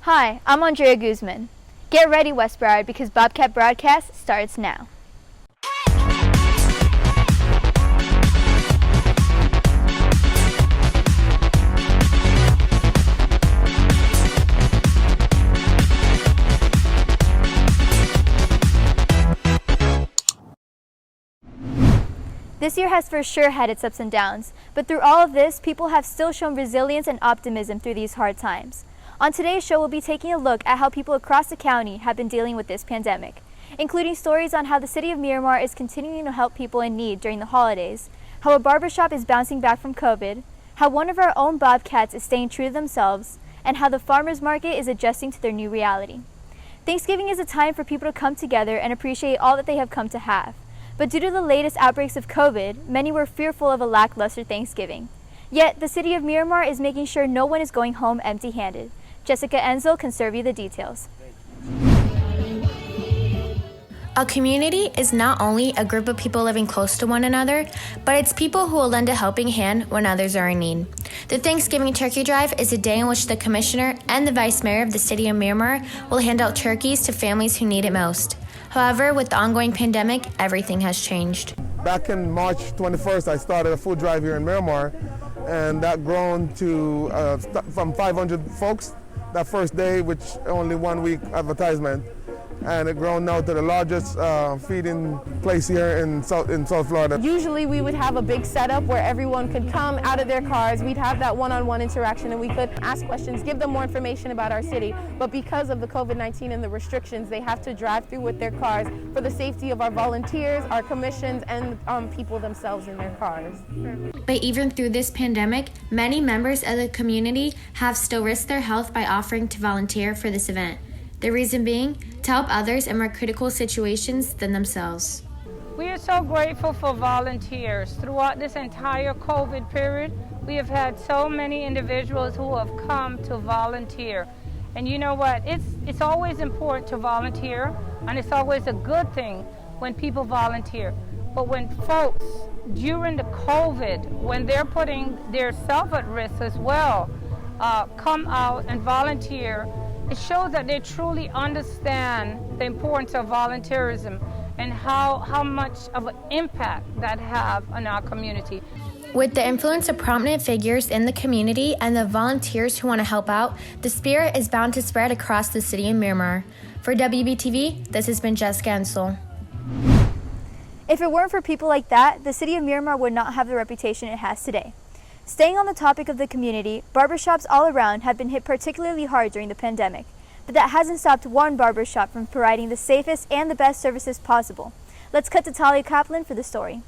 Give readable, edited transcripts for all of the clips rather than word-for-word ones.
Hi, I'm Andrea Guzman. Get ready, West Broward, because Bobcat Broadcast starts now. This year has for sure had its ups and downs, but through all of this, people have still shown resilience and optimism through these hard times. On today's show, we'll be taking a look at how people across the county have been dealing with this pandemic, including stories on how the city of Miramar is continuing to help people in need during the holidays, how a barbershop is bouncing back from COVID, how one of our own Bobcats is staying true to themselves, and how the farmers market is adjusting to their new reality. Thanksgiving is a time for people to come together and appreciate all that they have come to have. But due to the latest outbreaks of COVID, many were fearful of a lackluster Thanksgiving. Yet, the city of Miramar is making sure no one is going home empty-handed. Jessica Enzel can serve you the details. A community is not only a group of people living close to one another, but it's people who will lend a helping hand when others are in need. The Thanksgiving Turkey Drive is a day in which the Commissioner and the Vice Mayor of the City of Miramar will hand out turkeys to families who need it most. However, with the ongoing pandemic, everything has changed. Back in March 21st, I started a food drive here in Miramar, and that grown to from 500 folks that first day, which only 1 week advertisement, and it grown now to the largest feeding place here in South Florida. Usually we would have a big setup where everyone could come out of their cars. We'd have that one-on-one interaction and we could ask questions, give them more information about our city. But because of the COVID-19 and the restrictions, they have to drive through with their cars for the safety of our volunteers, our commissions, and people themselves in their cars. But even through this pandemic, many members of the community have still risked their health by offering to volunteer for this event. The reason being, to help others in more critical situations than themselves. We are so grateful for volunteers. Throughout this entire COVID period, we have had so many individuals who have come to volunteer. And you know what? It's always important to volunteer, and it's always a good thing when people volunteer. But when folks, during the COVID, when they're putting their self at risk as well, come out and volunteer, it shows that they truly understand the importance of volunteerism and how much of an impact that have on our community. With the influence of prominent figures in the community and the volunteers who want to help out, the spirit is bound to spread across the city of Miramar. For WBTV, this has been Jessica Ensel. If it weren't for people like that, the city of Miramar would not have the reputation it has today. Staying on the topic of the community, barbershops all around have been hit particularly hard during the pandemic, but that hasn't stopped one barbershop from providing the safest and the best services possible. Let's cut to Talia Kaplan for the story.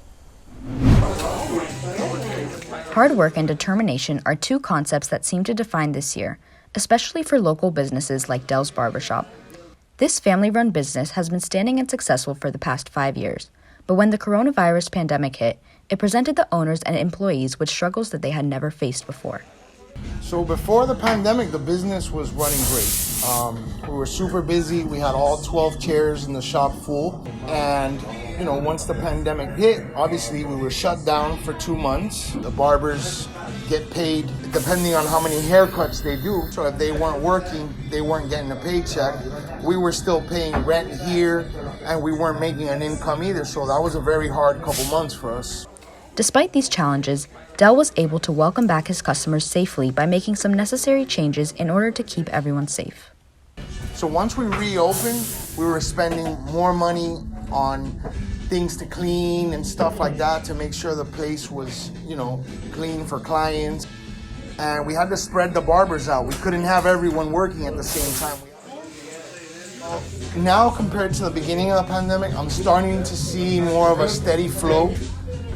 Hard work and determination are two concepts that seem to define this year, especially for local businesses like Dell's Barbershop. This family-run business has been standing and successful for the past 5 years, but when the coronavirus pandemic hit, it presented the owners and employees with struggles that they had never faced before. So before the pandemic, the business was running great. We were super busy. We had all 12 chairs in the shop full. And, once the pandemic hit, obviously we were shut down for 2 months. The barbers get paid depending on how many haircuts they do. So if they weren't working, they weren't getting a paycheck. We were still paying rent here, and we weren't making an income either. So that was a very hard couple months for us. Despite these challenges, Dell was able to welcome back his customers safely by making some necessary changes in order to keep everyone safe. So once we reopened, we were spending more money on things to clean and stuff like that to make sure the place was, clean for clients. And we had to spread the barbers out. We couldn't have everyone working at the same time. Now, compared to the beginning of the pandemic, I'm starting to see more of a steady flow.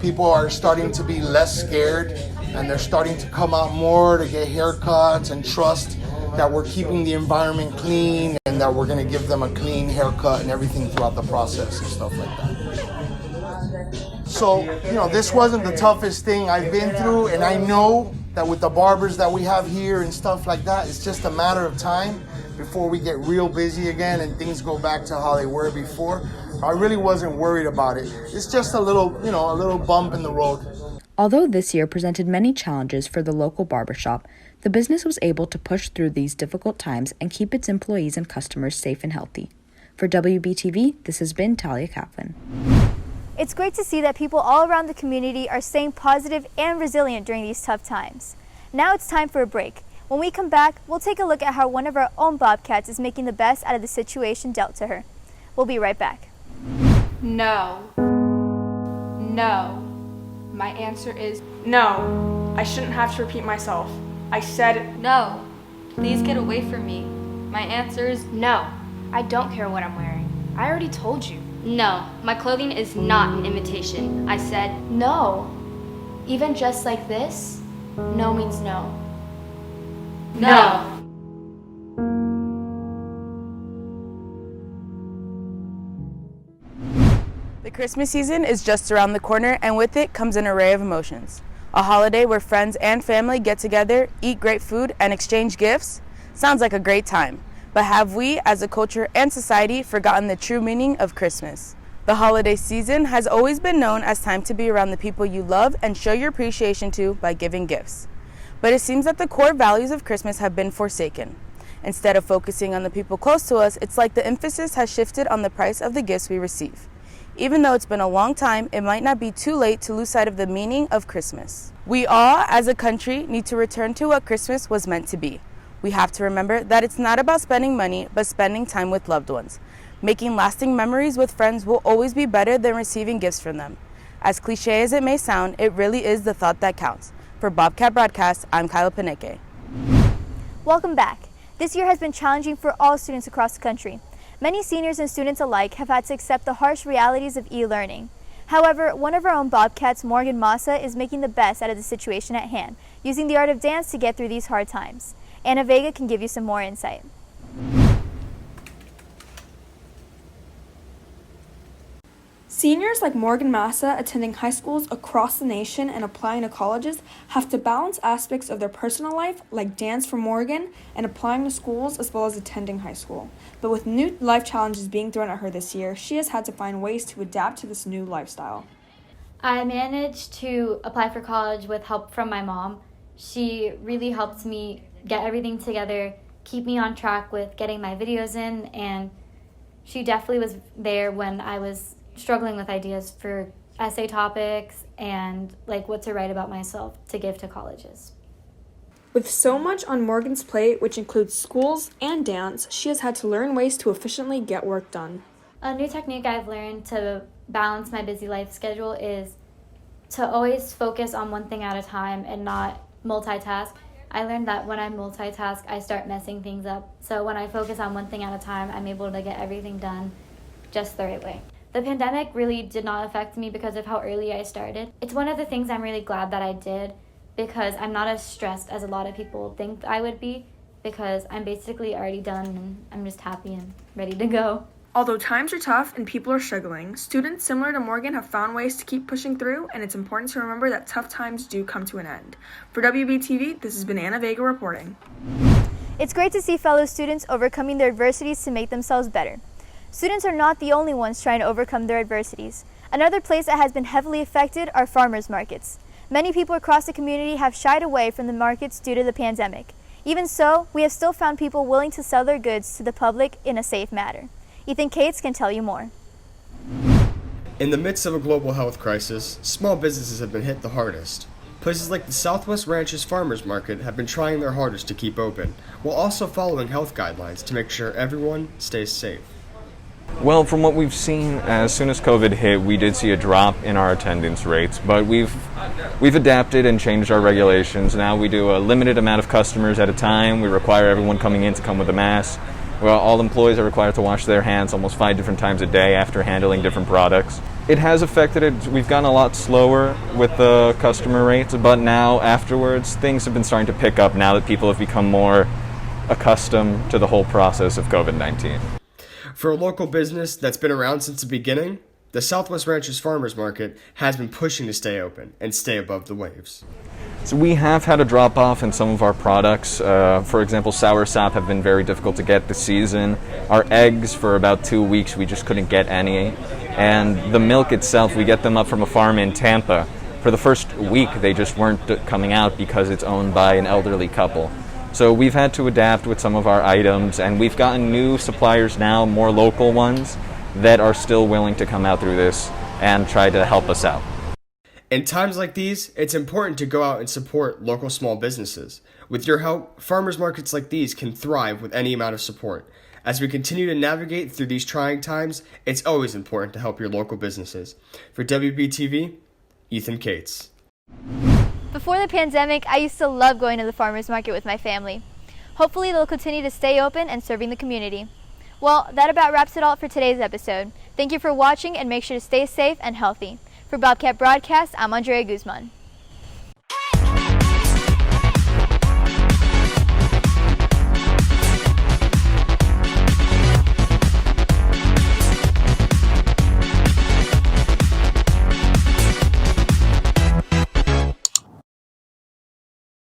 People are starting to be less scared, and they're starting to come out more to get haircuts and trust that we're keeping the environment clean and that we're going to give them a clean haircut and everything throughout the process and stuff like that. So, this wasn't the toughest thing I've been through, and I know that with the barbers that we have here and stuff like that, it's just a matter of time before we get real busy again and things go back to how they were before. I really wasn't worried about it. It's just a little bump in the road. Although this year presented many challenges for the local barbershop, the business was able to push through these difficult times and keep its employees and customers safe and healthy. For WBTV, this has been Talia Kaplan. It's great to see that people all around the community are staying positive and resilient during these tough times. Now it's time for a break. When we come back, we'll take a look at how one of our own Bobcats is making the best out of the situation dealt to her. We'll be right back. No. No. My answer is no. I shouldn't have to repeat myself. I said no. Please get away from me. My answer is no. I don't care what I'm wearing. I already told you. no. My clothing is not an imitation. I said No. Even just like this, no means no. no. The Christmas season is just around the corner, and with it comes an array of emotions. A holiday where friends and family get together, eat great food, and exchange gifts? Sounds like a great time. But have we, as a culture and society, forgotten the true meaning of Christmas? The holiday season has always been known as time to be around the people you love and show your appreciation to by giving gifts. But it seems that the core values of Christmas have been forsaken. Instead of focusing on the people close to us, it's like the emphasis has shifted on the price of the gifts we receive. Even though it's been a long time, it might not be too late to lose sight of the meaning of Christmas. We all, as a country, need to return to what Christmas was meant to be. We have to remember that it's not about spending money, but spending time with loved ones. Making lasting memories with friends will always be better than receiving gifts from them. As cliche as it may sound, it really is the thought that counts. For Bobcat Broadcast, I'm Kyla Paneke. Welcome back. This year has been challenging for all students across the country. Many seniors and students alike have had to accept the harsh realities of e-learning. However, one of our own Bobcats, Morgan Massa, is making the best out of the situation at hand, using the art of dance to get through these hard times. Anna Vega can give you some more insight. Seniors like Morgan Massa attending high schools across the nation and applying to colleges have to balance aspects of their personal life, like dance for Morgan, and applying to schools as well as attending high school. But with new life challenges being thrown at her this year, she has had to find ways to adapt to this new lifestyle. I managed to apply for college with help from my mom. She really helped me get everything together, keep me on track with getting my videos in, and she definitely was there when I was struggling with ideas for essay topics and like what to write about myself to give to colleges. With so much on Morgan's plate, which includes schools and dance, she has had to learn ways to efficiently get work done. A new technique I've learned to balance my busy life schedule is to always focus on one thing at a time and not multitask. I learned that when I multitask, I start messing things up. So when I focus on one thing at a time, I'm able to get everything done just the right way. The pandemic really did not affect me because of how early I started. It's one of the things I'm really glad that I did because I'm not as stressed as a lot of people think I would be because I'm basically already done and I'm just happy and ready to go. Although times are tough and people are struggling, students similar to Morgan have found ways to keep pushing through, and it's important to remember that tough times do come to an end. For WBTV, this has been Anna Vega reporting. It's great to see fellow students overcoming their adversities to make themselves better. Students are not the only ones trying to overcome their adversities. Another place that has been heavily affected are farmers markets. Many people across the community have shied away from the markets due to the pandemic. Even so, we have still found people willing to sell their goods to the public in a safe manner. Ethan Cates can tell you more. In the midst of a global health crisis, small businesses have been hit the hardest. Places like the Southwest Ranches Farmers Market have been trying their hardest to keep open, while also following health guidelines to make sure everyone stays safe. Well, from what we've seen, as soon as COVID hit, we did see a drop in our attendance rates, but we've adapted and changed our regulations. Now we do a limited amount of customers at a time. We require everyone coming in to come with a mask. Well, all employees are required to wash their hands almost 5 different times a day after handling different products. It has affected it. We've gotten a lot slower with the customer rates, but now afterwards, things have been starting to pick up now that people have become more accustomed to the whole process of COVID-19. For a local business that's been around since the beginning, the Southwest Ranches Farmers Market has been pushing to stay open and stay above the waves. So we have had a drop-off in some of our products. For example, sour sop have been very difficult to get this season. Our eggs, for about 2 weeks, we just couldn't get any. And the milk itself, we get them up from a farm in Tampa. For the first week, they just weren't coming out because it's owned by an elderly couple. So we've had to adapt with some of our items, and we've gotten new suppliers now, more local ones, that are still willing to come out through this and try to help us out. In times like these, it's important to go out and support local small businesses. With your help, farmers markets like these can thrive with any amount of support. As we continue to navigate through these trying times, it's always important to help your local businesses. For WBTV, Ethan Cates. Before the pandemic, I used to love going to the farmers market with my family. Hopefully they'll continue to stay open and serving the community. Well, that about wraps it all for today's episode. Thank you for watching, and make sure to stay safe and healthy. For Bobcat Broadcast, I'm Andrea Guzman.